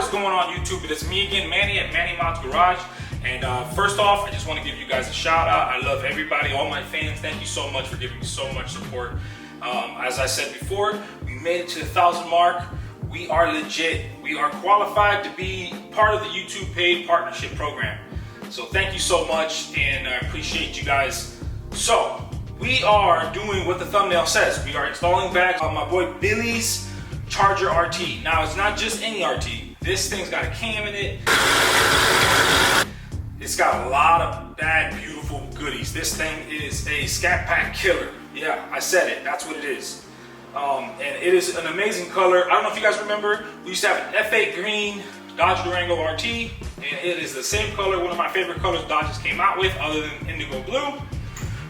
is going on YouTube? It is me again, Manny at Manny Mods Garage. And first off, I just want to give you guys a shout out. I love everybody, all my fans. Thank you so much for giving me so much support. As I said before, we made it to the 1,000 mark. We are legit. We are qualified to be part of the YouTube paid partnership program. So thank you so much, and I appreciate you guys. So we are doing what the thumbnail says. We are installing bags on my boy Billy's Charger RT. Now it's not just any RT. This thing's got a cam in it. It's got a lot of bad, beautiful goodies. This thing is a scat pack killer. Yeah, I said it. That's what it is. And it is an amazing color. I don't know if you guys remember, we used to have an F8 green Dodge Durango RT, and it is the same color, one of my favorite colors Dodge came out with, other than indigo blue.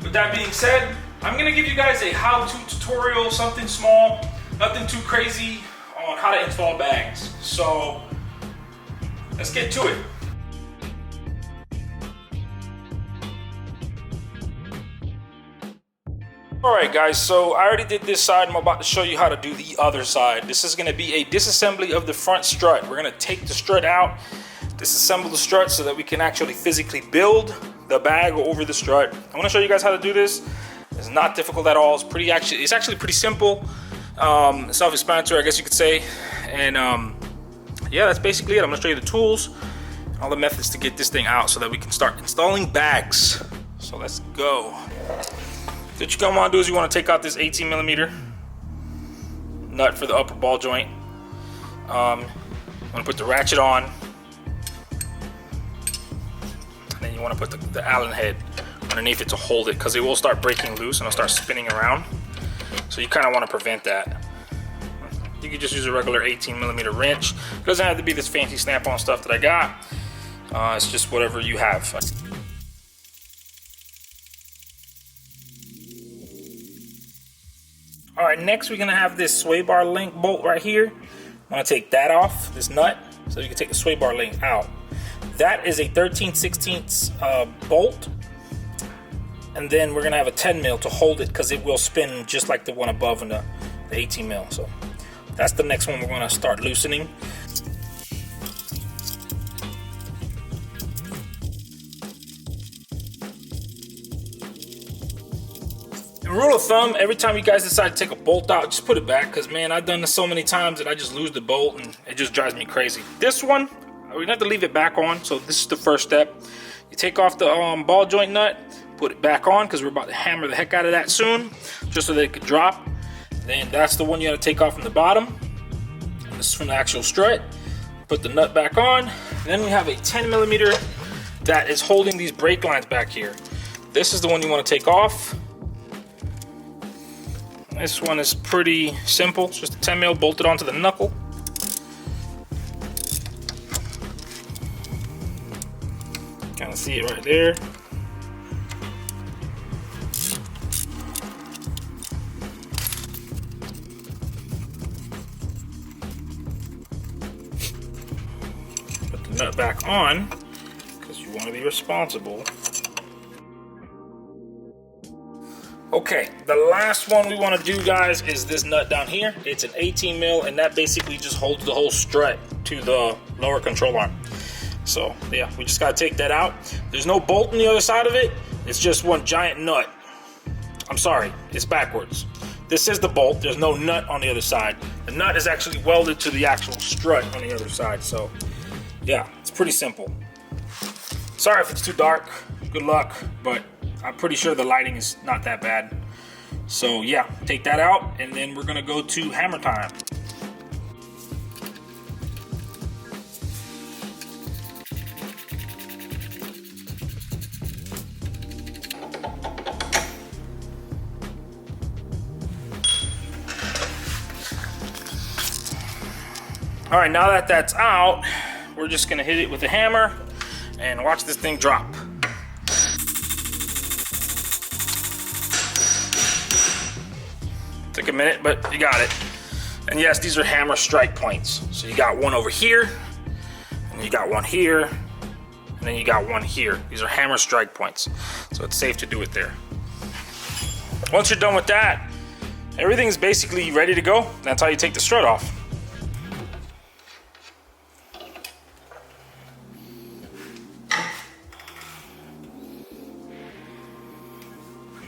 With that being said, I'm gonna give you guys a how-to tutorial, something small, nothing too crazy, on how to install bags. So let's get to it. Alright guys, so I already did this side. I'm about to show you how to do the other side. This is going to be a disassembly of the front strut. We're going to take the strut out, disassemble the strut so that we can actually physically build the bag over the strut. I'm going to show you guys how to do this. It's not difficult at all. It's actually pretty simple, self-explanatory, I guess you could say. And yeah, that's basically it. I'm going to show you the tools, all the methods to get this thing out so that we can start installing bags. So let's go. What you want to do is you want to take out this 18mm nut for the upper ball joint. I'm going to put the ratchet on. And then you want to put the Allen head underneath it to hold it, because it will start breaking loose and it'll start spinning around. So you kind of want to prevent that. You can just use a regular 18mm wrench. It doesn't have to be this fancy snap-on stuff that I got. It's just whatever you have. All right, next we're gonna have this sway bar link bolt right here. I'm gonna take that off, this nut, so you can take the sway bar link out. That is a 13/16 bolt. And then we're gonna have a 10mm to hold it, because it will spin just like the one above in the 18mm. So that's the next one we're gonna start loosening. Rule of thumb, every time you guys decide to take a bolt out, just put it back, because man, I've done this so many times that I just lose the bolt and it just drives me crazy. This one, we're gonna have to leave it back on, so this is the first step. You take off the ball joint nut, put it back on, because we're about to hammer the heck out of that soon, just so that it could drop. Then that's the one you gotta take off from the bottom. This is from the actual strut. Put the nut back on. Then we have a 10mm that is holding these brake lines back here. This is the one you want to take off. This one is pretty simple. It's just a 10mm bolted onto the knuckle. Kind of see it right there. Put the nut back on, because you want to be responsible. Okay, the last one we want to do, guys, is this nut down here. It's an 18mm, and that basically just holds the whole strut to the lower control arm. So yeah, we just got to take that out. There's no bolt on the other side of it. It's just one giant nut. I'm sorry, it's backwards. This is the bolt. There's no nut on the other side. The nut is actually welded to the actual strut on the other side. So yeah, it's pretty simple. Sorry if it's too dark. Good luck, but I'm pretty sure the lighting is not that bad. So yeah, take that out, and then we're gonna go to hammer time. All right, now that that's out, we're just gonna hit it with a hammer and watch this thing drop. Took a minute, but you got it. And yes, these are hammer strike points. So you got one over here, and you got one here, and then you got one here. These are hammer strike points. So it's safe to do it there. Once you're done with that, everything's basically ready to go. That's how you take the strut off.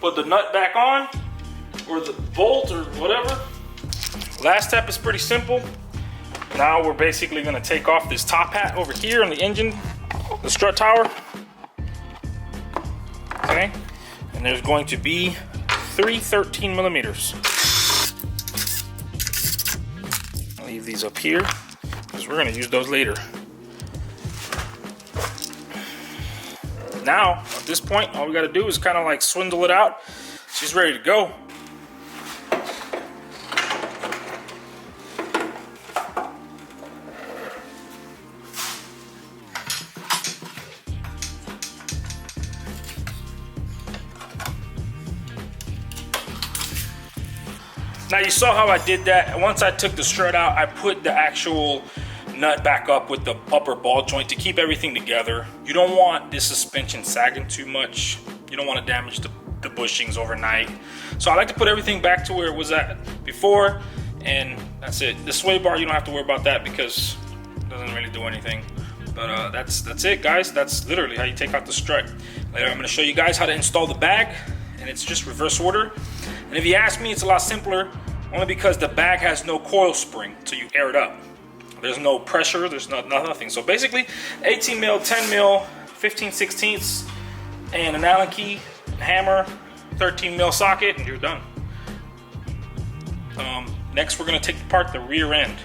put the nut back on, or the bolt, or whatever. Last step is pretty simple. Now we're basically gonna take off this top hat over here on the engine, the strut tower. Okay, and there's going to be 3 13 millimeters. I'll leave these up here because we're gonna use those later. Now, at this point, all we gotta do is kind of like swindle it out. She's ready to go. Now you saw how I did that. Once I took the strut out, I put the actual nut back up with the upper ball joint to keep everything together. You don't want this suspension sagging too much. You don't want to damage the bushings overnight. So I like to put everything back to where it was at before, and that's it. The sway bar, you don't have to worry about that because it doesn't really do anything. But that's it, guys. That's literally how you take out the strut. Later I'm going to show you guys how to install the bag, and it's just reverse order. And if you ask me, it's a lot simpler, only because the bag has no coil spring, so you air it up. There's no pressure, there's nothing. So basically, 18 mil, 10 mil, 15/16, and an Allen key, hammer, 13 mil socket, and you're done. Next, we're gonna take apart the rear end.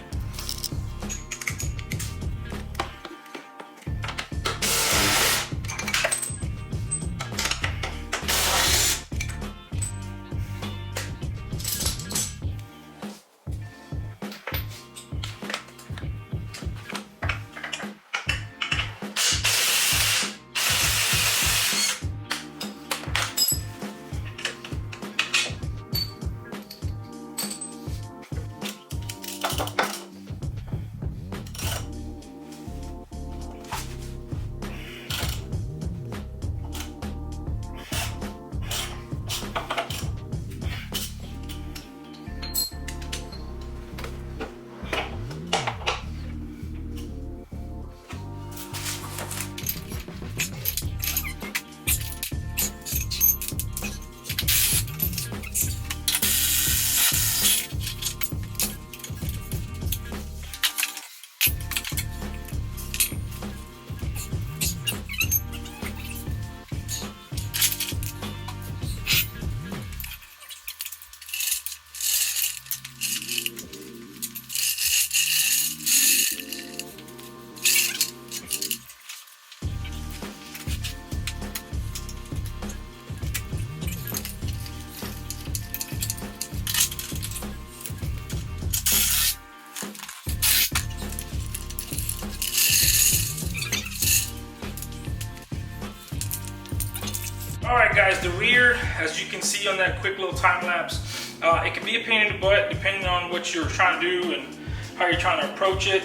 Alright guys, the rear, as you can see on that quick little time lapse, it can be a pain in the butt depending on what you're trying to do and how you're trying to approach it.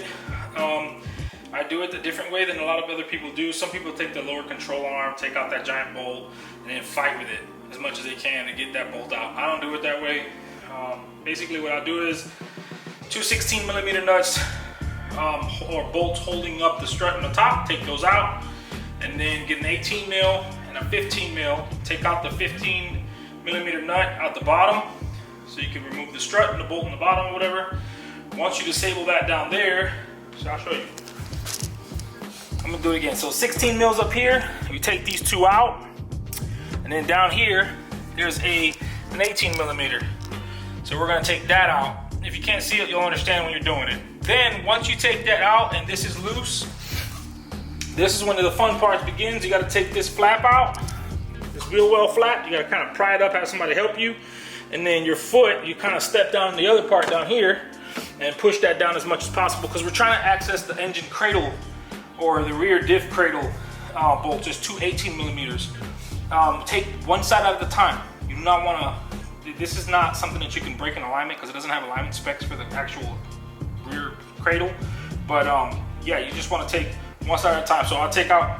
I do it a different way than a lot of other people do. Some people take the lower control arm, take out that giant bolt, and then fight with it as much as they can to get that bolt out. I don't do it that way. Basically what I do is 2 16 millimeter nuts or bolts holding up the strut on the top, take those out, and then get an 18 mil and a 15 mil, take out the 15 millimeter nut out the bottom so you can remove the strut and the bolt in the bottom or whatever. Once you disable that down there, so I'll show you. I'm gonna do it again. So 16 mils up here, you take these two out, and then down here, there's an 18 millimeter. So we're gonna take that out. If you can't see it, you'll understand when you're doing it. Then once you take that out and this is loose, this is when the fun part begins. You gotta take this flap out, this wheel well flap. You gotta kind of pry it up, have somebody help you. And then your foot, you kind of step down the other part down here and push that down as much as possible because we're trying to access the engine cradle or the rear diff cradle bolt, just 2 18 millimeters. Take one side at a time. You do not wanna, this is not something that you can break in alignment because it doesn't have alignment specs for the actual rear cradle. But yeah, you just wanna take one side at a time. So I'll take out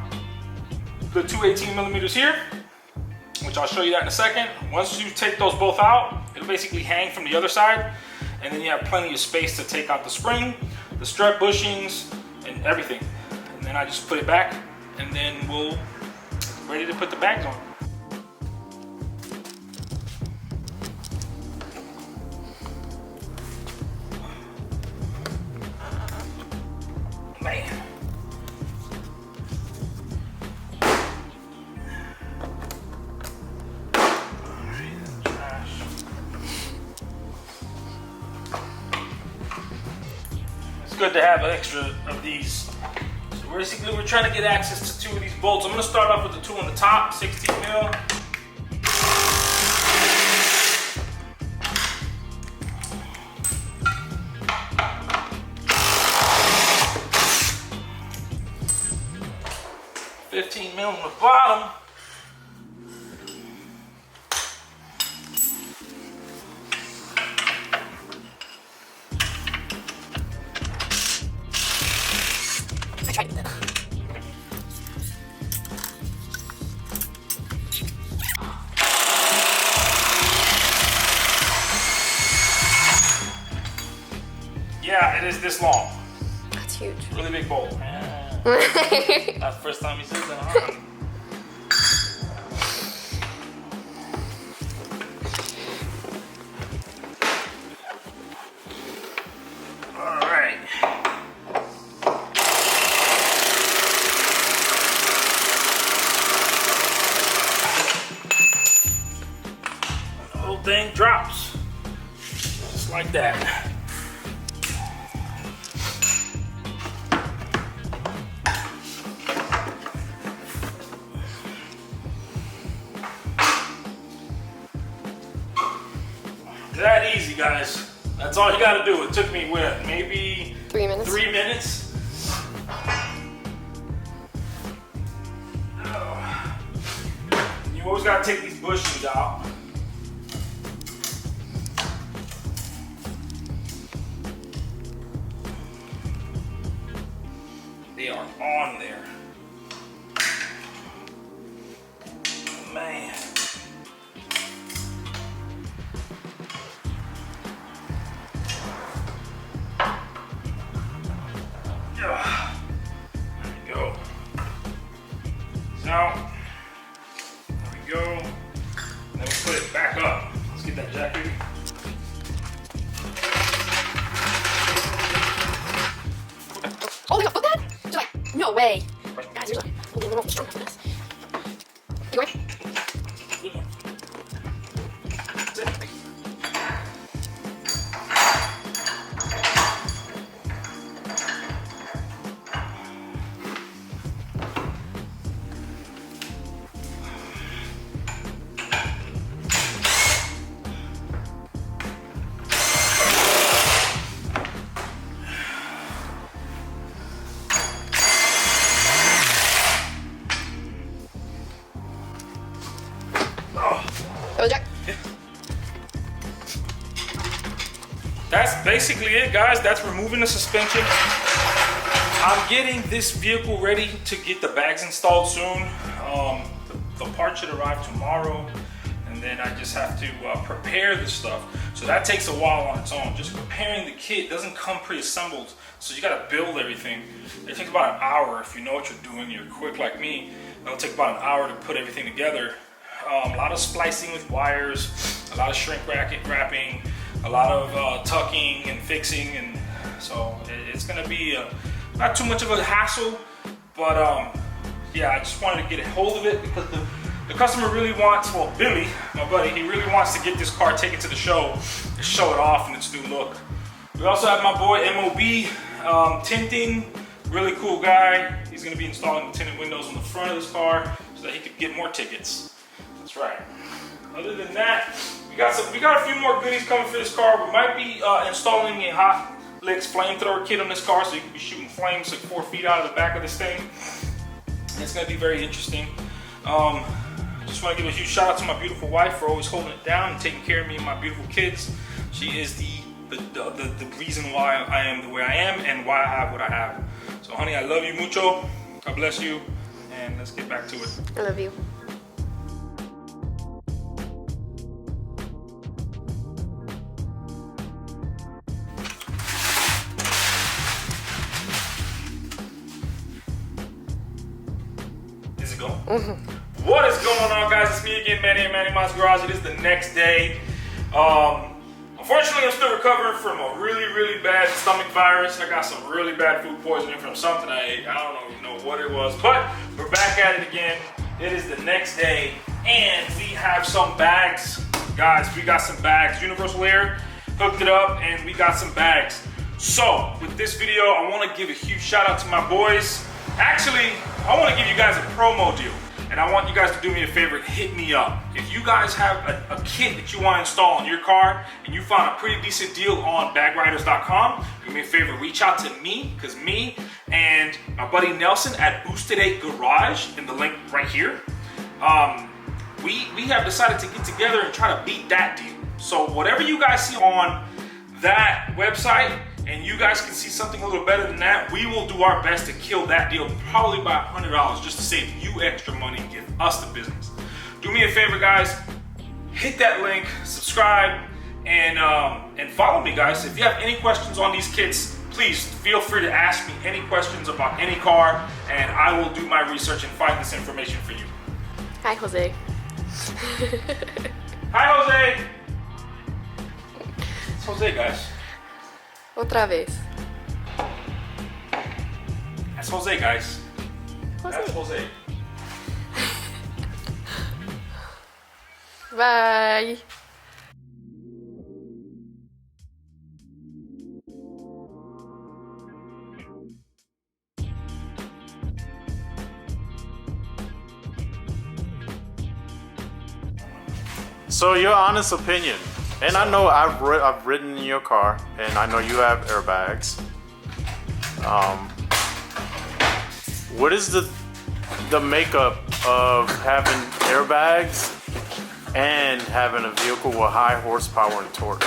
the 2 18 millimeters here, which I'll show you that in a second. Once you take those both out, it'll basically hang from the other side, and then you have plenty of space to take out the spring, the strut bushings, and everything. And then I just put it back, and then we'll ready to put the bags on. good to have an extra of these. So basically we're trying to get access to 2 of these bolts. I'm gonna start off with the 2 on the top, 16 mil. $15 mil on the bottom. I tried that. Yeah, it is this long. That's huge. Really big bolt. That's the first time he said that, huh? Alright. The whole thing drops. Just like that. That easy, guys. That's all you gotta do. It took me, what, maybe 3 minutes? 3 minutes? Oh. You always gotta take these bushings out. They are on there. Oh, man. There we go. So, there we go. And then we put it back up. Let's get that jacket. Oh, we got foot pad? Just like, no way. Guys, there's like, we'll get a little strong for this. You ready? That's it. Go, Jack. That's basically it, guys. That's removing the suspension. I'm getting this vehicle ready to get the bags installed soon. The part should arrive tomorrow, and then I just have to prepare the stuff. So that takes a while on its own. Just preparing the kit doesn't come pre-assembled, so you gotta build everything. It takes about an hour if you know what you're doing. You're quick like me. It'll take about an hour to put everything together. A lot of splicing with wires, a lot of shrink wrapping, a lot of tucking and fixing, and so it's gonna be not too much of a hassle, but yeah, I just wanted to get a hold of it because the customer really wants, well, Billy, my buddy, he really wants to get this car taken to the show to show it off in its new look. We also have my boy MOB tinting, really cool guy. He's gonna be installing the tinted windows on the front of this car so that he could get more tickets. That's right. Other than that, we got a few more goodies coming for this car. We might be installing a Hot Licks flamethrower kit on this car, so you can be shooting flames like 4 feet out of the back of this thing. And it's gonna be very interesting. Just want to give a huge shout out to my beautiful wife for always holding it down and taking care of me and my beautiful kids. She is the reason why I am the way I am and why I have what I have. So honey, I love you mucho. God bless you. And let's get back to it. I love you. Is it going? What is going on, guys? It's me again, Manny at Manny Moss Garage. It is the next day. Unfortunately, I'm still recovering from a really bad stomach virus. I got some really bad food poisoning from something I ate. I don't even know what it was, but we're back at it again. It is the next day, and we have some bags. Guys, we got some bags. Universal Air hooked it up, and we got some bags. So with this video, I want to give a huge shout out to my boys. Actually, I want to give you guys a promo deal. And I want you guys to do me a favor, hit me up. If you guys have a kit that you want to install on your car and you found a pretty decent deal on bagriders.com, do me a favor, reach out to me, because me and my buddy Nelson at Boosted 8 Garage, in the link right here, we have decided to get together and try to beat that deal. So whatever you guys see on that website, and you guys can see something a little better than that, we will do our best to kill that deal, probably by $100, just to save you extra money and give us the business. Do me a favor, guys, hit that link, subscribe, and follow me, guys. If you have any questions on these kits, please feel free to ask me any questions about any car, and I will do my research and find this information for you. Hi, Jose. Hi, Jose. It's Jose, guys. Otra vez. That's Jose, guys. Jose. That's Jose. Bye. So your honest opinion, and I know I've ridden in your car, and I know you have airbags. What is the makeup of having airbags and having a vehicle with high horsepower and torque?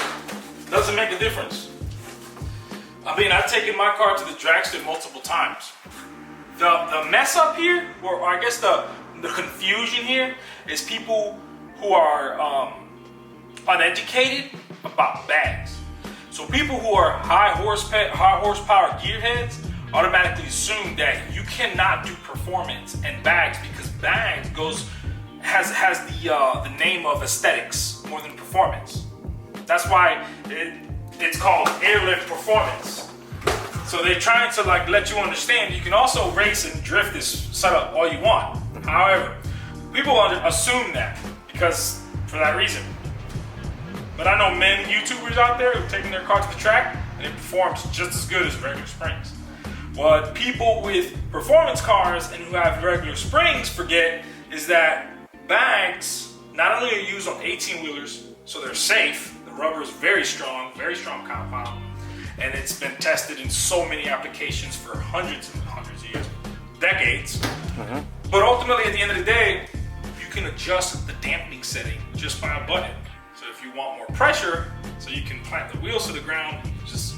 Doesn't make a difference. I mean, I've taken my car to the dragstrip multiple times. The mess up here, or I guess the confusion here, is people who are uneducated about bags. So people who are high horsepower gearheads automatically assume that you cannot do performance and bags, because bags has the name of aesthetics more than performance. That's why it's called airlift performance. So they're trying to like let you understand you can also race and drift this setup all you want. However, people assume that because for that reason. But I know many YouTubers out there who've taken their car to the track and it performs just as good as regular springs. What people with performance cars and who have regular springs forget is that bags not only are used on 18-wheelers, so they're safe, the rubber is very strong compound, and it's been tested in so many applications for hundreds and hundreds of years, decades. But ultimately, at the end of the day, you can adjust the dampening setting just by a button. So if you want more pressure, so you can plant the wheels to the ground, just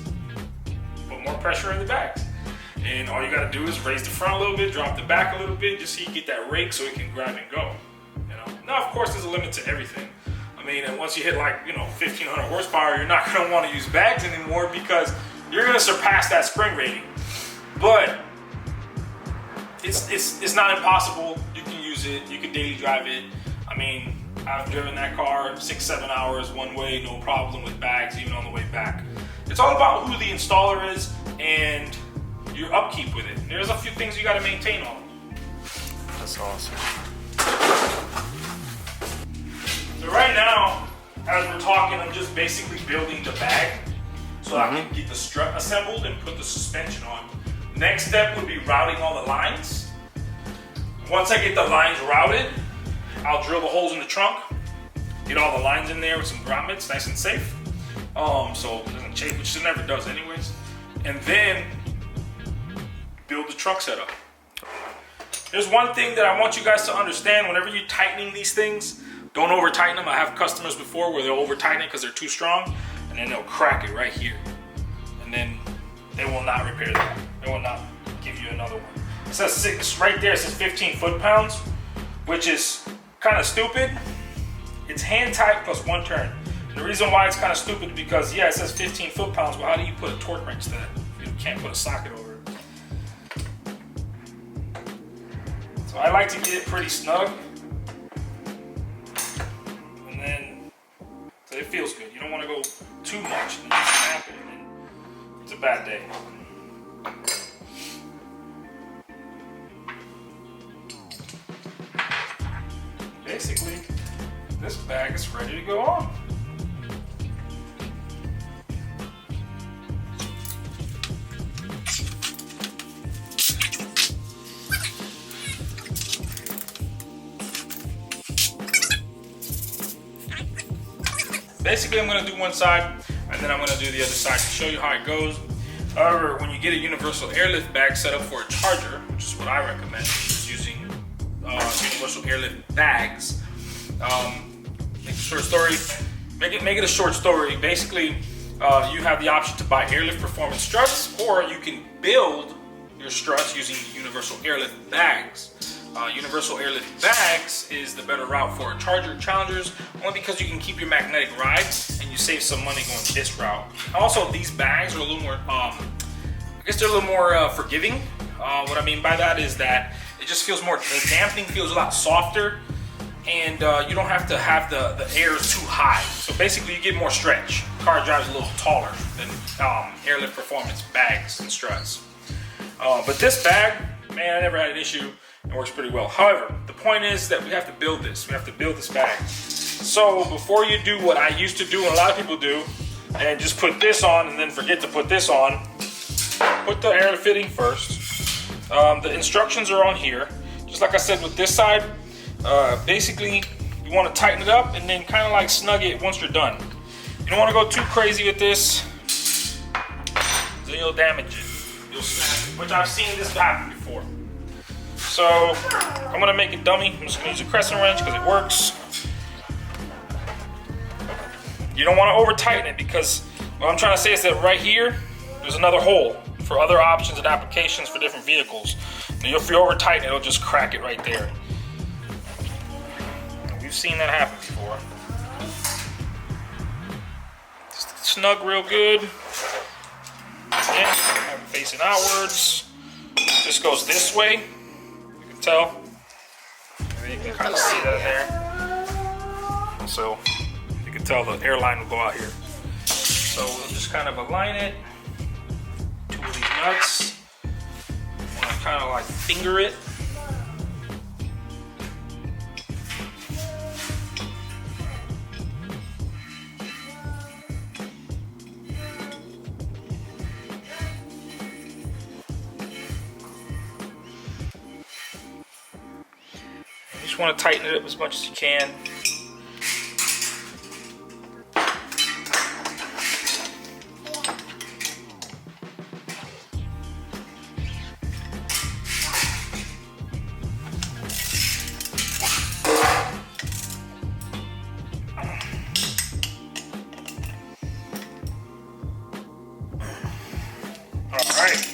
put more pressure in the bags. And all you gotta do is raise the front a little bit, drop the back a little bit, just so you get that rake so it can grab and go. You know? Now, of course, there's a limit to everything. I mean, and once you hit like, 1,500 horsepower, you're not gonna wanna use bags anymore because you're gonna surpass that spring rating. But it's not impossible. You can use it, you can daily drive it. I mean, I've driven that car 6-7 hours one way, no problem with bags, even on the way back. It's all about who the installer is and your upkeep with it. There's a few things you gotta maintain on it. That's awesome. So right now, as we're talking, I'm just basically building the bag so I can get the strut assembled and put the suspension on. Next step would be routing all the lines. Once I get the lines routed, I'll drill the holes in the trunk, get all the lines in there with some grommets, nice and safe, so it doesn't chafe, which it never does anyways. And then build the trunk setup. There's one thing that I want you guys to understand: whenever you're tightening these things, don't over tighten them. I have customers before where they'll over tighten it because they're too strong, and then they'll crack it right here, and then they will not repair that. They will not give you another one. It says 6 right there. It says 15 foot-pounds, which is kind of stupid. It's hand tight plus 1 turn. And the reason why it's kind of stupid is because, yeah, it says 15 foot-pounds, but how do you put a torque wrench to that? You can't put a socket over it. So I like to get it pretty snug. And then, so it feels good. You don't want to go too much and you snap it, and it's a bad day. Basically, this bag is ready to go on. basically I'm gonna do one side and then I'm gonna do the other side to show you how it goes. However, when you get a universal airlift bag set up for a Charger, which is what I recommend, is using universal airlift bags. Make a short story. Make it a short story. Basically, you have the option to buy airlift performance struts, or you can build your struts using universal airlift bags. Universal airlift bags is the better route for Charger Challengers, only because you can keep your magnetic ride and you save some money going this route. Also, these bags are a little more, I guess they're a little more forgiving. What I mean by that is that it just feels more, the dampening feels a lot softer, and you don't have to have the air too high. So basically you get more stretch. Car drives a little taller than airlift performance bags and struts. But this bag, man, I never had an issue. It works pretty well. However, the point is that we have to build this. We have to build this bag. So before you do what I used to do and a lot of people do, and just put this on and then forget to put this on, put the air fitting first. The instructions are on here. Just like I said with this side, basically you want to tighten it up and then kind of like snug it once you're done. You don't want to go too crazy with this, then you'll damage it. You'll snap it, which I've seen this happen before. So I'm gonna make it dummy. I'm just gonna use a crescent wrench because it works. You don't want to over tighten it, because what I'm trying to say is that right here, there's another hole for other options and applications for different vehicles. And if you over tighten it, it'll just crack it right there. We've seen that happen before. Just snug real good. Yeah, have it facing outwards. This goes this way. Tell. And you can kind of see that there. So you can tell the airline will go out here. So we'll just kind of align it. Two of these nuts. Want to kind of like finger it. Just want to tighten it up as much as you can. All right.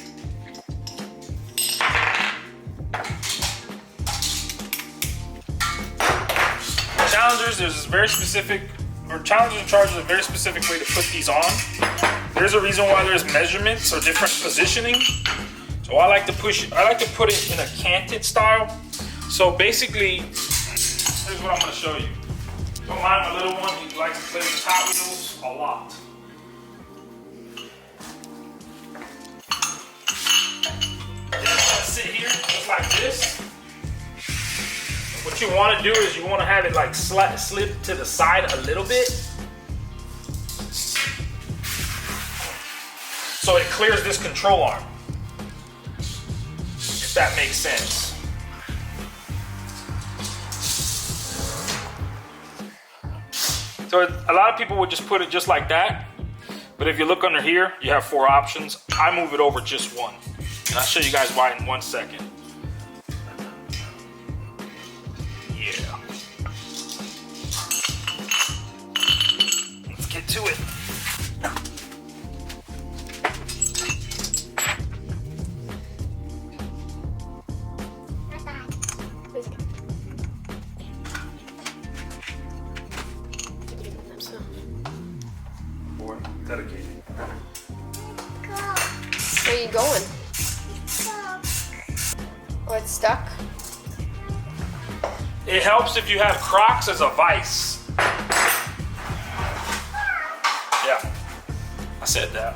Challengers, there's a very specific, or Challengers and Chargers, a very specific way to put these on. There's a reason why there's measurements or different positioning. So I like to put it in a canted style. So basically, here's what I'm gonna show you. Don't mind my little one, he likes to play with Hot Wheels a lot. Just gonna sit here, just like this. What you want to do is you want to have it like slid to the side a little bit, so it clears this control arm, if that makes sense. So a lot of people would just put it just like that, but if you look under here, you have 4 options. I move it over just one, and I'll show you guys why in 1 second. Yeah. Let's get to it. Boy, dedicated. Where are you going? Oh, it's stuck? It helps if you have Crocs as a vice. Yeah, I said that.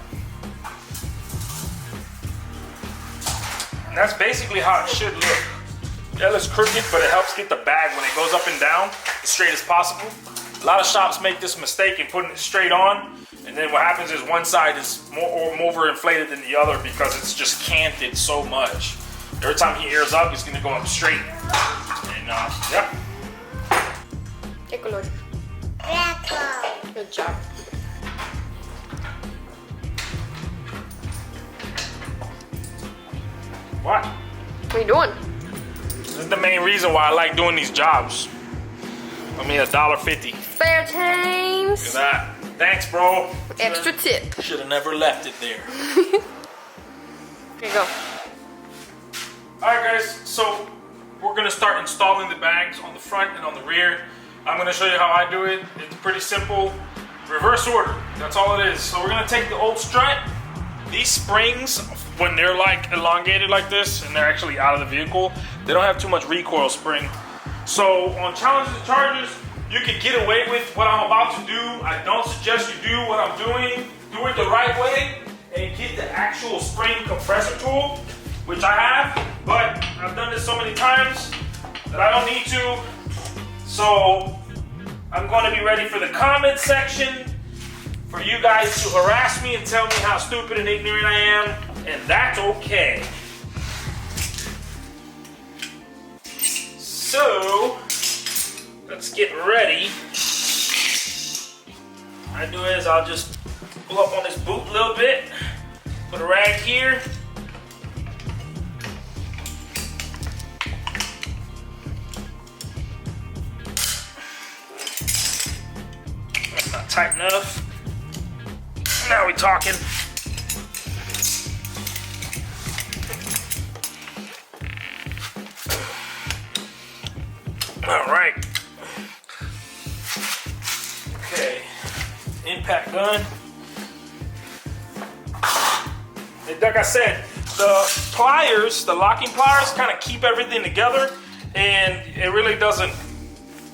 And that's basically how it should look. Yeah, it looks crooked, but it helps get the bag when it goes up and down as straight as possible. A lot of shops make this mistake in putting it straight on, and then what happens is one side is more overinflated than the other because it's just canted so much. Every time he airs up, it's gonna go up straight. And yeah. ¿Qué color? Black. Good job. What? What are you doing? This is the main reason why I like doing these jobs. I mean, $1.50. Fair times. Look at that. Thanks, bro. Extra tip. Should have never left it there. Here you go. Alright guys, so we're gonna start installing the bags on the front and on the rear. I'm gonna show you how I do it. It's pretty simple. Reverse order, that's all it is. So we're gonna take the old strut. These springs, when they're like elongated like this and they're actually out of the vehicle, they don't have too much recoil spring. So on Challenges and Chargers, you can get away with what I'm about to do. I don't suggest you do what I'm doing. Do it the right way and get the actual spring compressor tool, which I have, but I've done this so many times that I don't need to. So I'm going to be ready for the comment section for you guys to harass me and tell me how stupid and ignorant I am, and that's okay. So let's get ready. What I do is I'll just pull up on this boot a little bit, put a rag here. That's not tight enough. Now we're talking. All right. Okay. Impact gun. And like I said, the pliers, the locking pliers, kind of keep everything together, and it really doesn't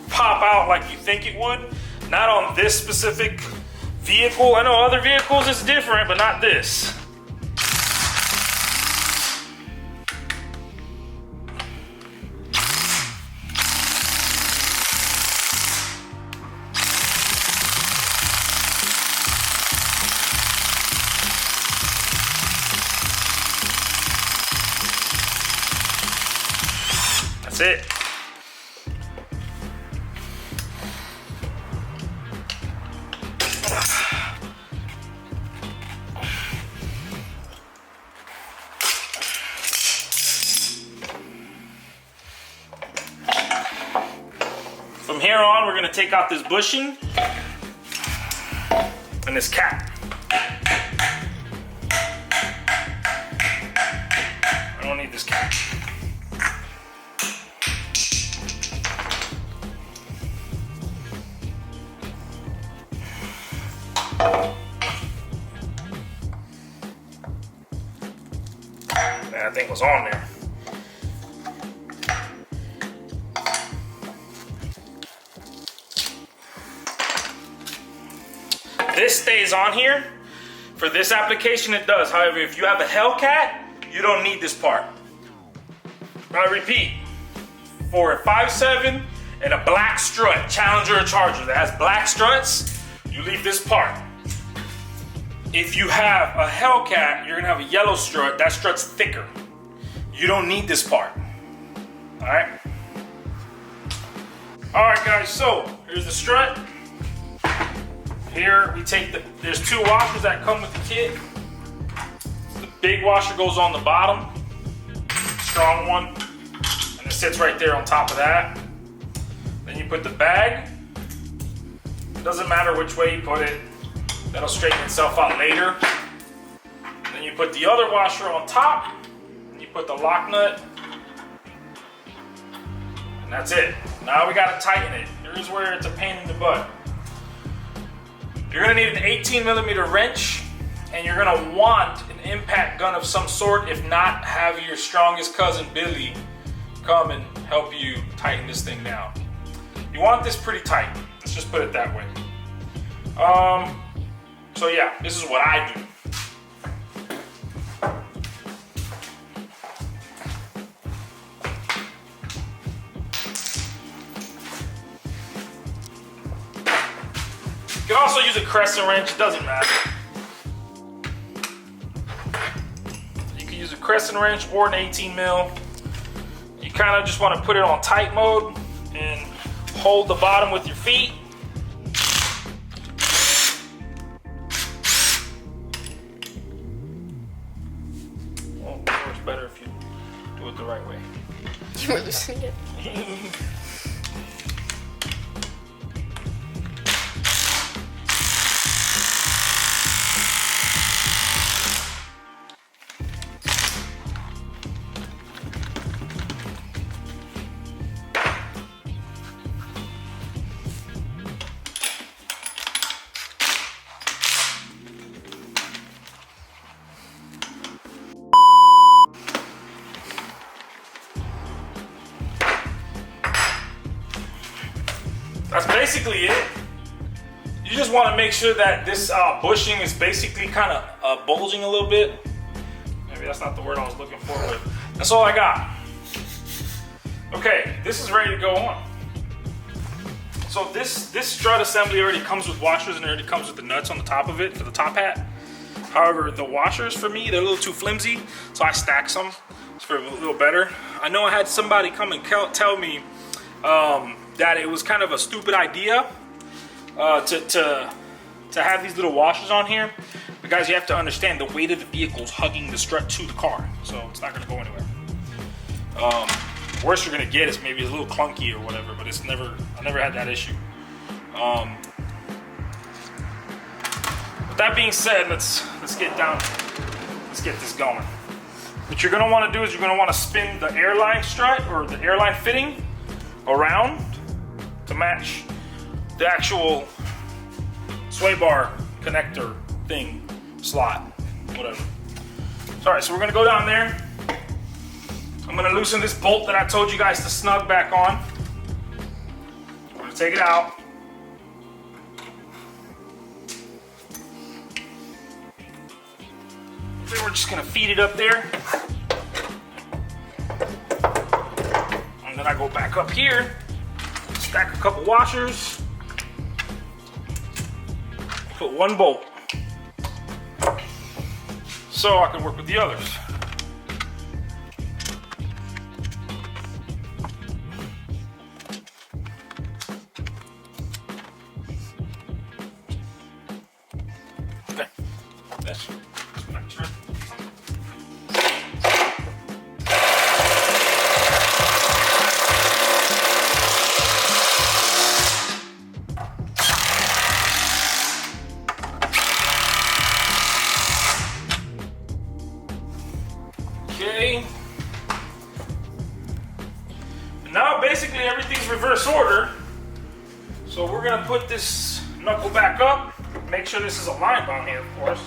pop out like you think it would. Not on this specific vehicle. I know other vehicles is different, but not this. That's it. From here on, we're gonna take out this bushing and this cap. I don't need this cap. That thing was on there. This stays on here. For this application, it does. However, if you have a HELLCAT, you don't need this part. I repeat, for a 5.7 and a black strut, Challenger or Charger that has black struts, you leave this part. If you have a HELLCAT, you're gonna have a yellow strut. That strut's thicker. You don't need this part. All right? All right, guys, so here's the strut. Here we take there's two washers that come with the kit. The big washer goes on the bottom, strong one, and it sits right there on top of that. Then you put the bag. It doesn't matter which way you put it. That'll straighten itself out later. Then you put the other washer on top, and you put the lock nut, and that's it. Now we gotta tighten it. Here's where it's a pain in the butt. You're gonna need an 18mm wrench, and you're gonna want an impact gun of some sort. If not, have your strongest cousin Billy come and help you tighten this thing down. You want this pretty tight. Let's just put it that way. So yeah, this is what I do. You can also use a crescent wrench, it doesn't matter. You can use a crescent wrench or an 18mm. You kind of just want to put it on tight mode and hold the bottom with your feet. We're loosening it. That's basically it. You just want to make sure that this bushing is basically kind of bulging a little bit. Maybe that's not the word I was looking for, but that's all I got. Okay, this is ready to go on. So this strut assembly already comes with washers and it already comes with the nuts on the top of it for the top hat. However, the washers for me, they're a little too flimsy, so I stack some for a little better. I know I had somebody come and tell me that it was kind of a stupid idea to have these little washers on here. But guys, you have to understand the weight of the vehicle is hugging the strut to the car, so it's not going to go anywhere. Worst you're going to get is maybe a little clunky or whatever, but I never had that issue. With that being said, let's get this going. What you're going to want to do is you're going to want to spin the airline strut or the airline fitting around to match the actual sway bar connector thing, slot, whatever. Alright, so we're gonna go down there. I'm gonna loosen this bolt that I told you guys to snug back on. We're gonna take it out. Then we're just gonna feed it up there. And then I go back up here, stack a couple washers, put one bolt so I can work with the others. Okay, that's right. Okay. Now basically everything's reverse order. So we're gonna put this knuckle back up. Make sure this is aligned on here, of course.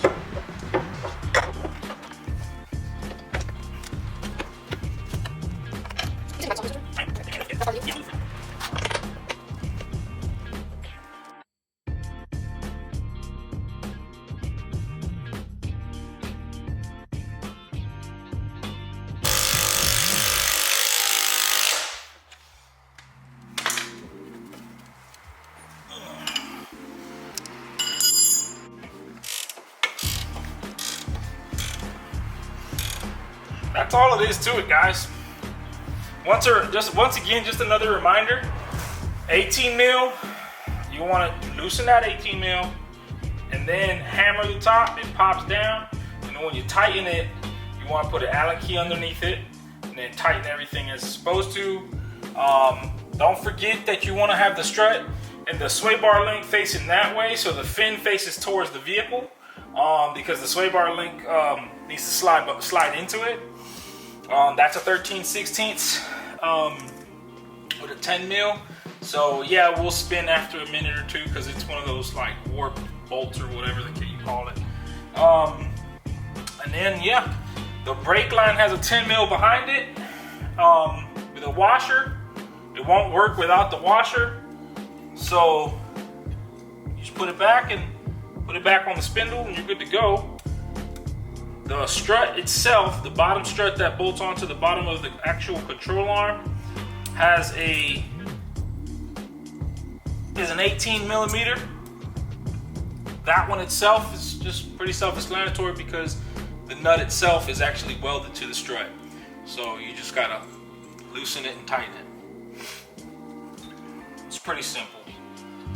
That's all it is to it, guys. Once again, just another reminder, 18 mil, you want to loosen that 18 mil and then hammer the top, it pops down, and then when you tighten it, you want to put an Allen key underneath it and then tighten everything as it's supposed to. Don't forget that you want to have the strut and the sway bar link facing that way so the fin faces towards the vehicle, because the sway bar link needs to slide into it. That's a 13/16 with a 10 mil. So yeah, we'll spin after a minute or two because it's one of those like warp bolts or whatever you call it. And then yeah, the brake line has a 10 mil behind it with a washer. It won't work without the washer. So you just put it back and put it back on the spindle and you're good to go. The strut itself, the bottom strut that bolts onto the bottom of the actual control arm, is an 18 millimeter. That one itself is just pretty self-explanatory because the nut itself is actually welded to the strut. So you just gotta loosen it and tighten it. It's pretty simple.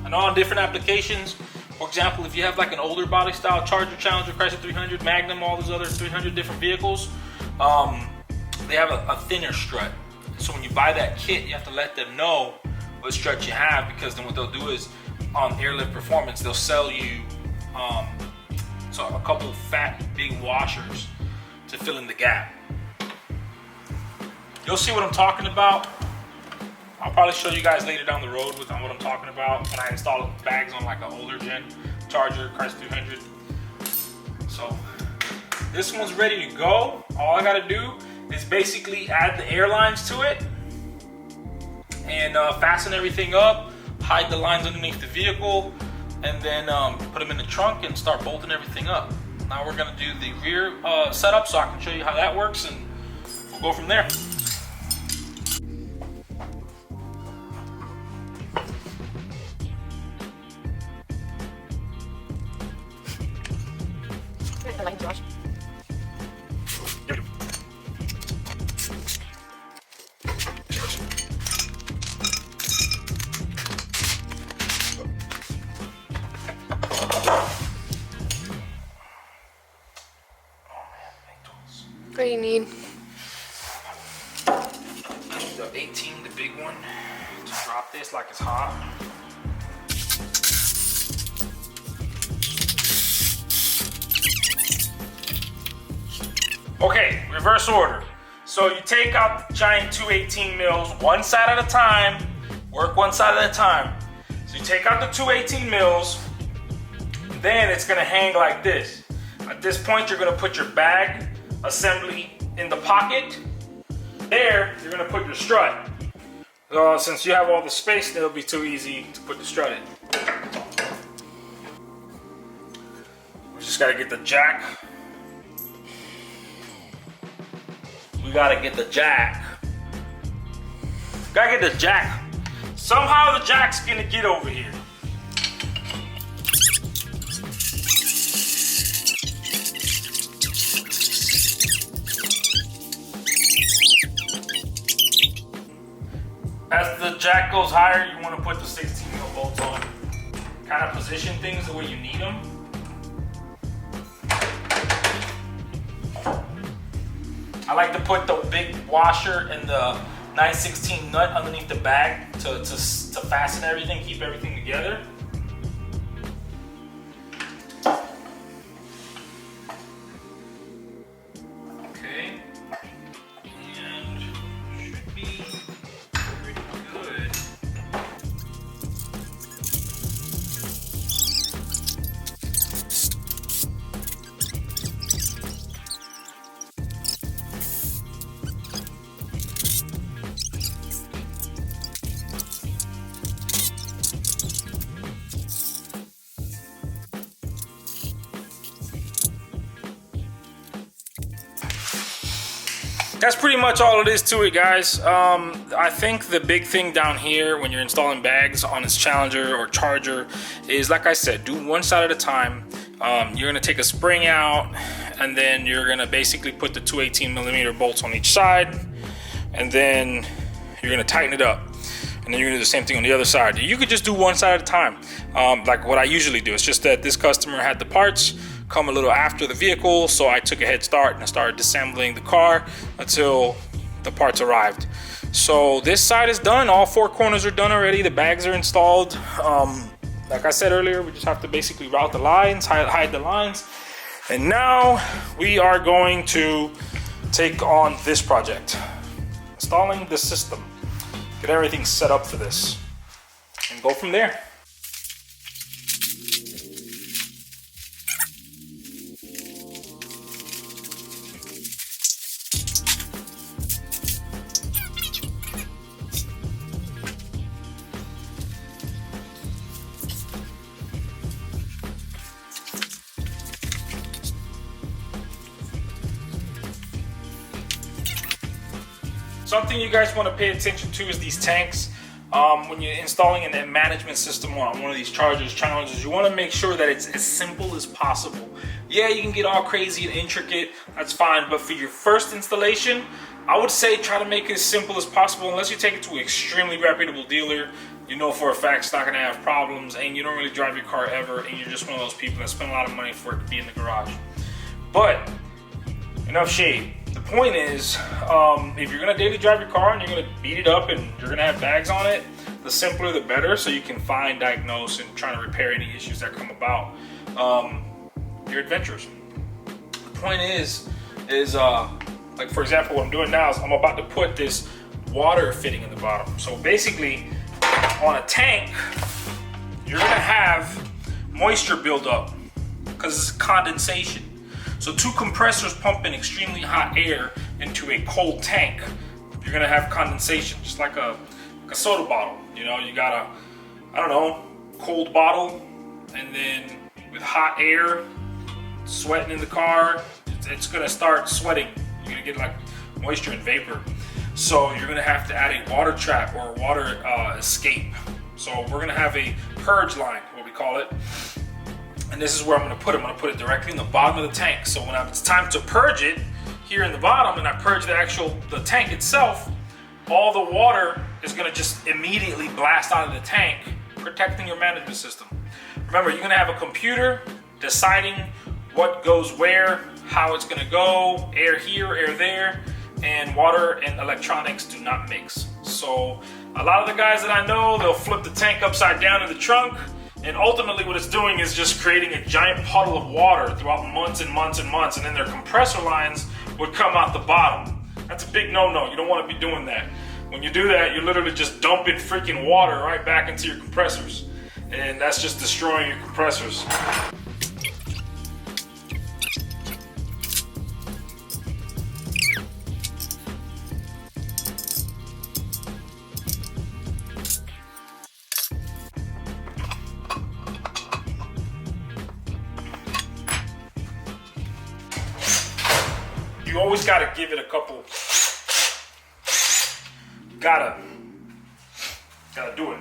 I know on different applications, for example, if you have like an older body style Charger, Challenger, Chrysler 300, Magnum, all those other 300 different vehicles, they have a thinner strut. So when you buy that kit, you have to let them know what strut you have, because then what they'll do is on Airlift Performance, they'll sell you so a couple fat big washers to fill in the gap. You'll see what I'm talking about. I'll probably show you guys later down the road with what I'm talking about when I install bags on like an older gen Charger, Crest 300. So this one's ready to go. All I gotta do is basically add the air lines to it and fasten everything up, hide the lines underneath the vehicle, and then put them in the trunk and start bolting everything up. Now we're gonna do the rear setup so I can show you how that works, and we'll go from there. I like Josh. What do you need? The 18, the big one, to drop this like it's hot. Okay, reverse order. So you take out the giant 218 mils one side at a time, work one side at a time. So you take out the 218 mils, then it's gonna hang like this. At this point, you're gonna put your bag assembly in the pocket. There, you're gonna put your strut. Since you have all the space, it'll be too easy to put the strut in. We just gotta get the jack. We gotta get the jack. Gotta get the jack. Somehow the jack's gonna get over here. As the jack goes higher, you want to put the 16 mil bolts on. Kind of position things the way you need them. I like to put the big washer and the 9/16 nut underneath the bag to fasten everything, keep everything together. Okay, and should be pretty good. That's pretty much all it is to it, guys. I think the big thing down here when you're installing bags on this Challenger or Charger is, like I said, do one side at a time. You're gonna take a spring out, and then you're gonna basically put the 218mm bolts on each side, and then you're gonna tighten it up. And then you're gonna do the same thing on the other side. You could just do one side at a time, like what I usually do. It's just that this customer had the parts come a little after the vehicle, so I took a head start and I started disassembling the car until the parts arrived. So this side is done. All four corners are done already. The bags are installed. Like I said earlier, we just have to basically route the lines, hide the lines. And now we are going to take on this project, installing the system, get everything set up for this, and go from there. Something you guys want to pay attention to is these tanks. When you're installing a management system on one of these Chargers, Challengers, you want to make sure that it's as simple as possible. Yeah, you can get all crazy and intricate, that's fine, but for your first installation, I would say try to make it as simple as possible. Unless you take it to an extremely reputable dealer, you know for a fact it's not going to have problems, and you don't really drive your car ever, and you're just one of those people that spend a lot of money for it to be in the garage. But enough shade. The point is, if you're gonna daily drive your car and you're gonna beat it up and you're gonna have bags on it, the simpler the better, so you can find, diagnose, and try to repair any issues that come about your adventures. The point is like for example, what I'm doing now is I'm about to put this water fitting in the bottom. So basically, on a tank, you're gonna have moisture build up because it's condensation. So two compressors pumping extremely hot air into a cold tank, you're gonna have condensation, just like a soda bottle. You know, you got a, I don't know, cold bottle, and then with hot air sweating in the car, it's gonna start sweating. You're gonna get like moisture and vapor. So you're gonna have to add a water trap or a water escape. So we're gonna have a purge line, what we call it. And this is where I'm gonna put it. I'm gonna put it directly in the bottom of the tank. So when it's time to purge it here in the bottom, and I purge the tank itself, all the water is gonna just immediately blast out of the tank, protecting your management system. Remember, you're gonna have a computer deciding what goes where, how it's gonna go, air here, air there, and water and electronics do not mix. So a lot of the guys that I know, they'll flip the tank upside down in the trunk, and ultimately what it's doing is just creating a giant puddle of water throughout months and months and months, and then their compressor lines would come out the bottom. That's a big no-no. You don't want to be doing that. When you do that, you're literally just dumping freaking water right back into your compressors, and that's just destroying your compressors. You always gotta give it a couple. Gotta do it.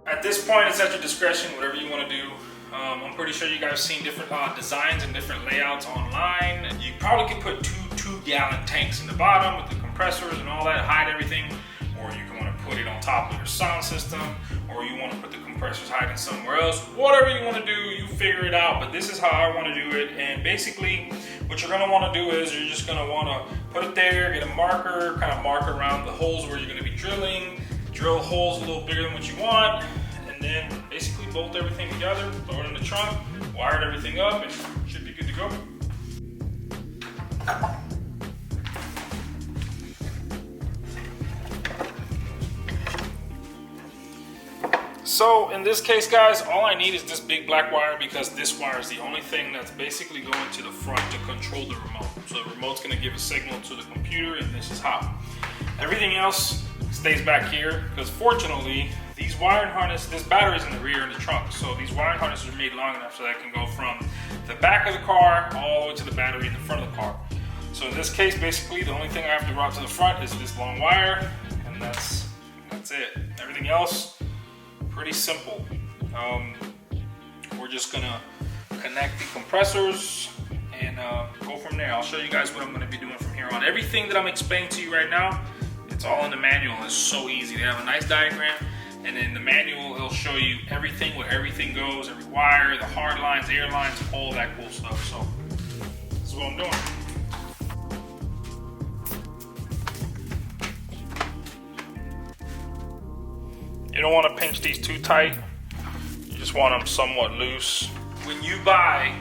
At this point, it's at your discretion, whatever you want to do. I'm pretty sure you guys have seen different designs and different layouts online. You probably could put two-gallon tanks in the bottom with the compressors and all that, hide everything. Or you can want to put it on top of your sound system, or you want to put the compressors hiding somewhere else. Whatever you want to do, you figure it out. But this is how I want to do it. And basically, what you're going to want to do is you're just going to want to put it there, get a marker, kind of mark around the holes where you're going to be drilling. Drill holes a little bigger than what you want, and then basically bolt everything together, throw it in the trunk, wire everything up, and you should be good to go. So in this case, guys, all I need is this big black wire, because this wire is the only thing that's basically going to the front to control the remote. So the remote's going to give a signal to the computer, and this is how. Everything else stays back here, because fortunately these wiring harness, this battery's in the rear in the trunk, so these wiring harnesses are made long enough so that I can go from the back of the car all the way to the battery in the front of the car. So in this case, basically the only thing I have to route to the front is this long wire, and that's it. Everything else, pretty simple. We're just gonna connect the compressors and go from there. I'll show you guys what I'm gonna be doing from here on. Everything that I'm explaining to you right now, it's all in the manual. It's so easy. They have a nice diagram, and in the manual it'll show you everything, where everything goes, every wire, the hard lines, air lines, all that cool stuff. So this is what I'm doing. You don't want to pinch these too tight. You just want them somewhat loose. When you buy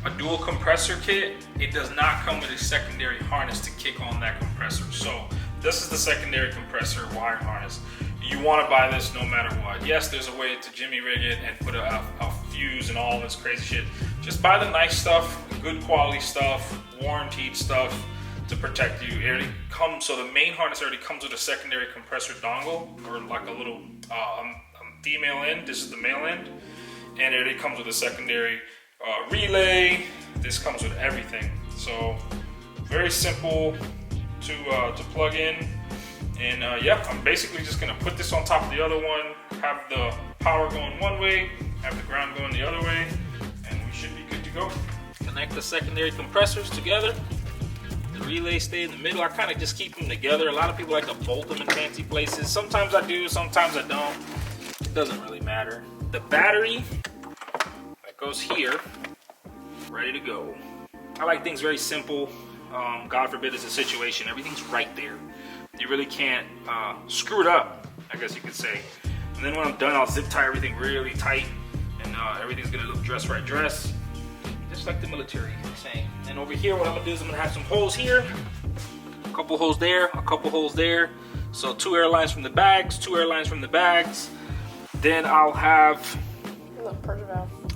a dual compressor kit, it does not come with a secondary harness to kick on that compressor. So this is the secondary compressor wire harness. You want to buy this no matter what. Yes, there's a way to jimmy rig it and put a fuse and all this crazy shit. Just buy the nice stuff, good quality stuff, warranted stuff to protect you. It already comes, so the main harness already comes with a secondary compressor dongle, or like a little female end, this is the male end, and it comes with a secondary relay. This comes with everything, so very simple to plug in. And yeah, I'm basically just gonna put this on top of the other one, have the power going one way, have the ground going the other way, and we should be good to go. Connect the secondary compressors together. The relays stay in the middle. I kind of just keep them together. A lot of people like to bolt them in fancy places. Sometimes I do, sometimes I don't. It doesn't really matter. The battery that goes here, ready to go. I like things very simple. God forbid it's a situation, everything's right there. You really can't screw it up, I guess you could say. And then when I'm done, I'll zip tie everything really tight, and everything's gonna look just right, just like the military saying. And over here, what I'm gonna do is I'm gonna have some holes here, a couple holes there, a couple holes there. So 2 air lines from the bags, 2 air lines from the bags. Then I'll have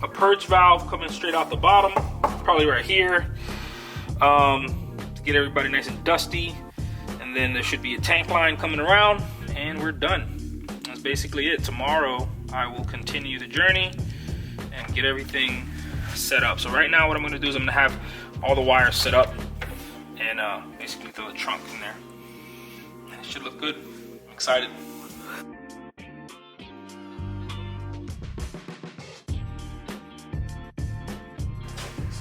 a purge valve coming straight out the bottom, probably right here, to get everybody nice and dusty. And then there should be a tank line coming around, and we're done. That's basically it. Tomorrow I will continue the journey and get everything set up. So right now what I'm gonna do is I'm gonna have all the wires set up and basically throw the trunk in there. And it should look good. I'm excited.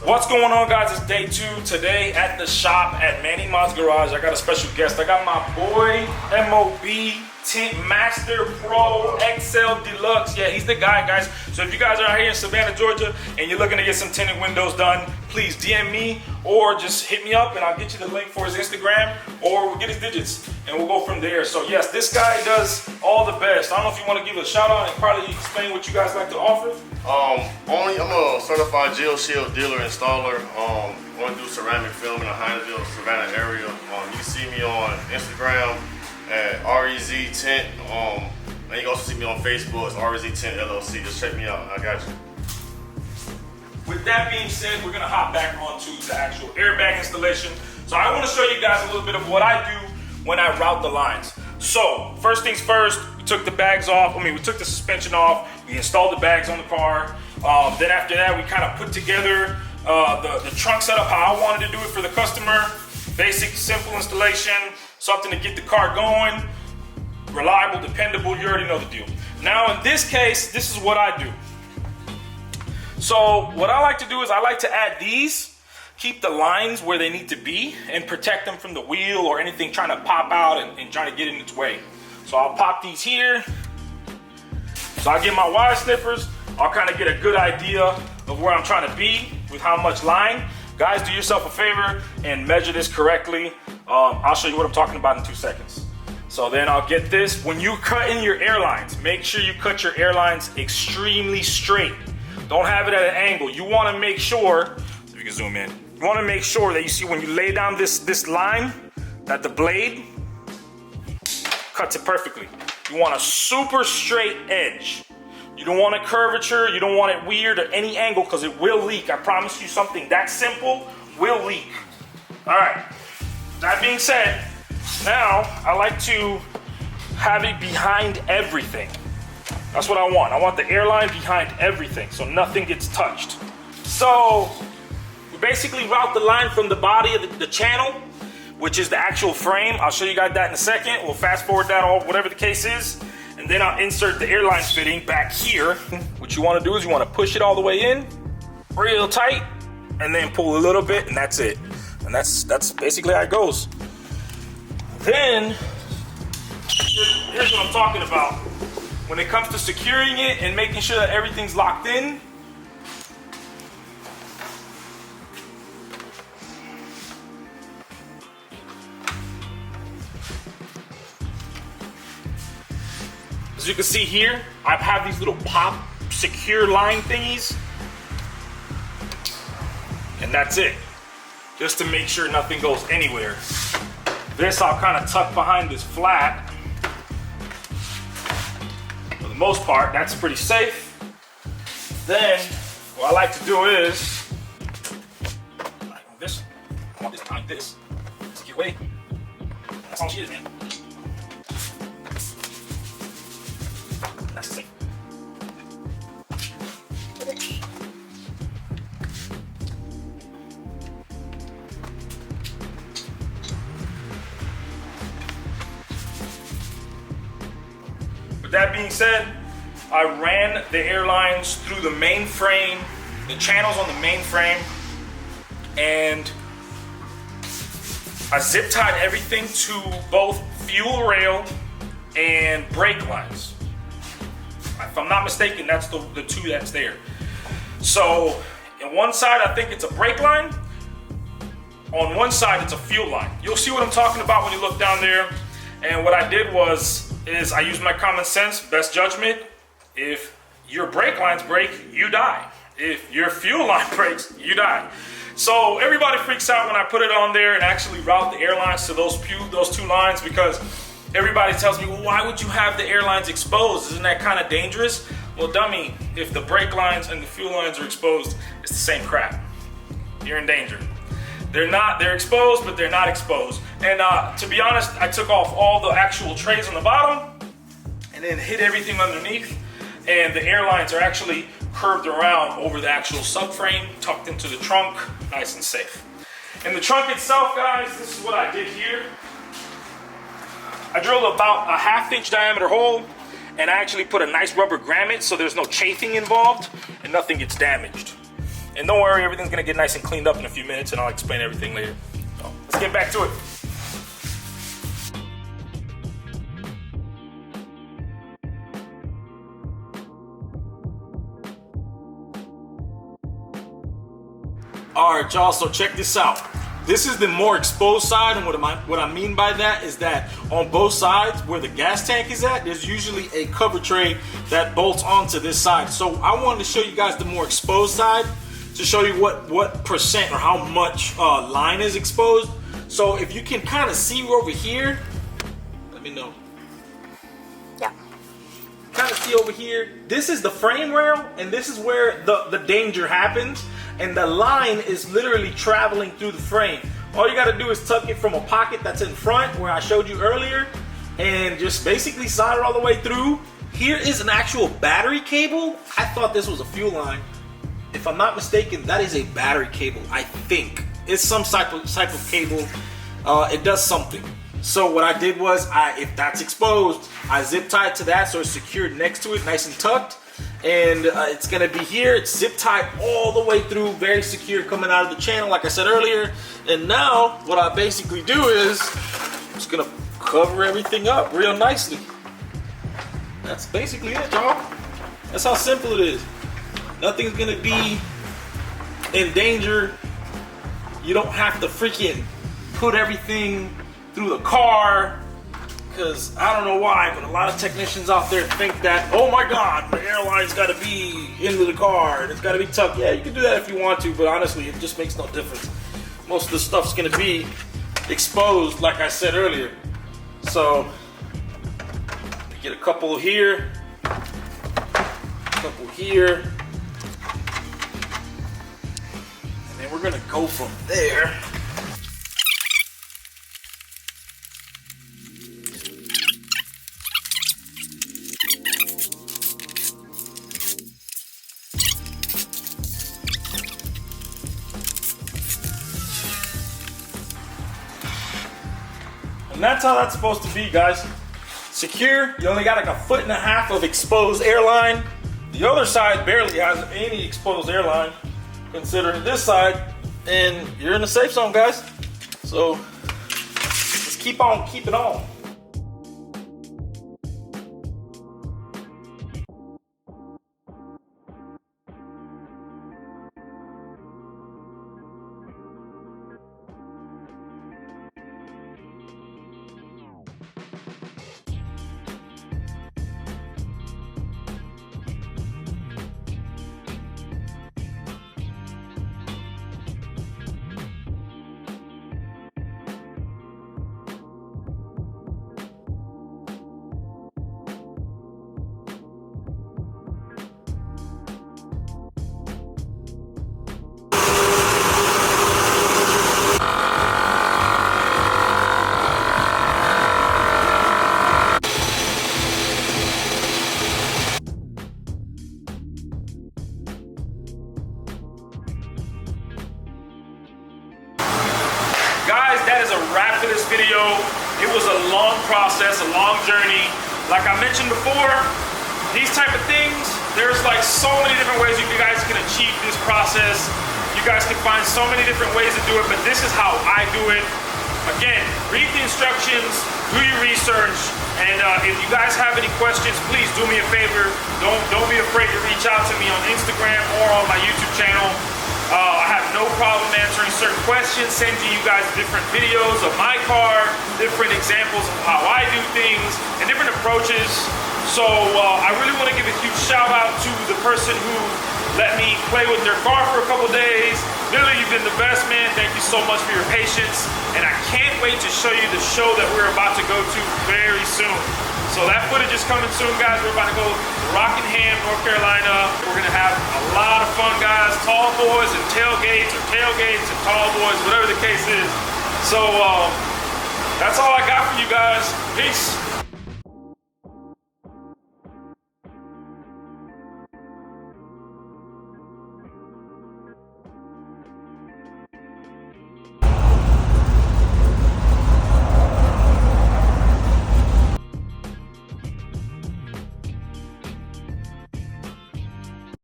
What's going on, guys? It's day 2 today at the shop at Manny Mods Garage. I got a special guest. I got my boy MOB Tint Master Pro XL Deluxe. Yeah, he's the guy, guys. So if you guys are out here in Savannah, Georgia, and you're looking to get some tinted windows done, please DM me or just hit me up and I'll get you the link for his Instagram, or we'll get his digits and we'll go from there. So yes, this guy does all the best. I don't know if you want to give a shout out and probably explain what you guys like to offer. I'm a certified Geo Shield dealer installer. Want to do ceramic film in the Hinesville, Savannah area. You can see me on Instagram at REZ Tint. And you can also see me on Facebook. It's REZ Tint LLC. Just check me out. I got you. With that being said, we're gonna hop back onto the actual airbag installation. So I want to show you guys a little bit of what I do when I route the lines. So first things first, we took the bags off. We took the suspension off. We installed the bags on the car. Then after that, we kind of put together the trunk setup how I wanted to do it for the customer. Basic, simple installation, something to get the car going. Reliable, dependable, you already know the deal. Now in this case, this is what I do. So what I like to do is I like to add these, keep the lines where they need to be, and protect them from the wheel or anything trying to pop out and trying to get in its way. So I'll pop these here. So I get my wire snippers. I'll kind of get a good idea of where I'm trying to be with how much line. Guys, do yourself a favor and measure this correctly. I'll show you what I'm talking about in 2 seconds. So then I'll get this. When you cut in your airlines, make sure you cut your airlines extremely straight. Don't have it at an angle. You want to make sure, if you can zoom in, you want to make sure that you see when you lay down this line, that the blade cuts it perfectly. You want a super straight edge. You don't want a curvature, you don't want it weird or any angle, because it will leak. I promise you, something that simple will leak. All right, that being said, now I like to have it behind everything. That's what I want. I want the airline behind everything so nothing gets touched. So we basically route the line from the body of the channel, which is the actual frame. I'll show you guys that in a second. We'll fast forward that, or whatever the case is. And then I'll insert the airline fitting back here. What you want to do is you want to push it all the way in, real tight, and then pull a little bit, and that's it. And that's basically how it goes. Then, here's what I'm talking about. When it comes to securing it and making sure that everything's locked in, as you can see here, I have these little pop secure line thingies, and that's it, just to make sure nothing goes anywhere. This I'll kind of tuck behind this flat. For the most part, that's pretty safe. Then what I like to do is, I want this behind this, secure way. That's all she is, man. That's safe. that being said, I ran the airlines through the main frame, the channels on the main frame, and I zip tied everything to both fuel rail and brake lines. If I'm not mistaken, that's the two that's there. So on one side, I think it's a brake line. On one side, it's a fuel line. You'll see what I'm talking about when you look down there. And what I did is I used my common sense, best judgment. If your brake lines break, you die. If your fuel line breaks, you die. So everybody freaks out when I put it on there and actually route the airlines to those two lines, because everybody tells me, well, why would you have the airlines exposed? Isn't that kind of dangerous? Well, dummy, if the brake lines and the fuel lines are exposed, it's the same crap. You're in danger. They're exposed, but they're not exposed. And to be honest, I took off all the actual trays on the bottom and then hit everything underneath. And the airlines are actually curved around over the actual subframe, tucked into the trunk, nice and safe. In the trunk itself, guys, this is what I did here. I drilled about a 1/2 inch diameter hole, and I actually put a nice rubber grommet so there's no chafing involved and nothing gets damaged. And don't worry, everything's gonna get nice and cleaned up in a few minutes, and I'll explain everything later. So let's get back to it. All right, y'all, so check this out. This is the more exposed side, and what I mean by that is that on both sides where the gas tank is at, there's usually a cover tray that bolts onto this side. So I wanted to show you guys the more exposed side to show you what percent or how much line is exposed. So if you can kind of see over here, let me know. Yeah. Kind of see over here, this is the frame rail, and this is where the danger happens. And the line is literally traveling through the frame. All you gotta do is tuck it from a pocket that's in front where I showed you earlier, and just basically solder all the way through. Here is an actual battery cable. I thought this was a fuel line. If I'm not mistaken, that is a battery cable, I think. It's some type of cable. It does something. So what I did was, if that's exposed, I zip tied to that so it's secured next to it, nice and tucked. And it's gonna be here, it's zip tied all the way through, very secure coming out of the channel like I said earlier. And now what I basically do is I'm just gonna cover everything up real nicely. That's basically it, y'all. That's how simple it is. Nothing's gonna be in danger. You don't have to freaking put everything through the car. Because I don't know why, but a lot of technicians out there think that, oh my God, the airline's got to be into the car and it's got to be tucked. Yeah, you can do that if you want to, but honestly, it just makes no difference. Most of the stuff's going to be exposed, like I said earlier. So, get a couple here, a couple here, and then we're going to go from there. And that's how that's supposed to be, guys. Secure. You only got like 1.5 feet of exposed airline. The other side barely has any exposed airline, considering this side, and you're in the safe zone, guys. So just keep on keeping on. Guys, that is a wrap for this video. It was a long process, a long journey. Like I mentioned before, these type of things, there's like so many different ways you guys can achieve this process. You guys can find so many different ways to do it, but this is how I do it. Again, read the instructions, do your research, and if you guys have any questions, please do me a favor. Don't be afraid to reach out to me on Instagram or on my YouTube channel. I have no problem answering certain questions, sending you guys different videos of my car, different examples of how I do things, and different approaches. So I really want to give a huge shout out to the person who let me play with their car for a couple days. Literally, you've been the best, man. Thank you so much for your patience. And I can't wait to show you the show that we're about to go to very soon. So that footage is coming soon, guys. We're about to go to Rockingham, North Carolina. We're gonna have a lot of fun, guys. Tall boys and tailgates, or tailgates and tall boys, whatever the case is. So that's all I got for you guys. Peace.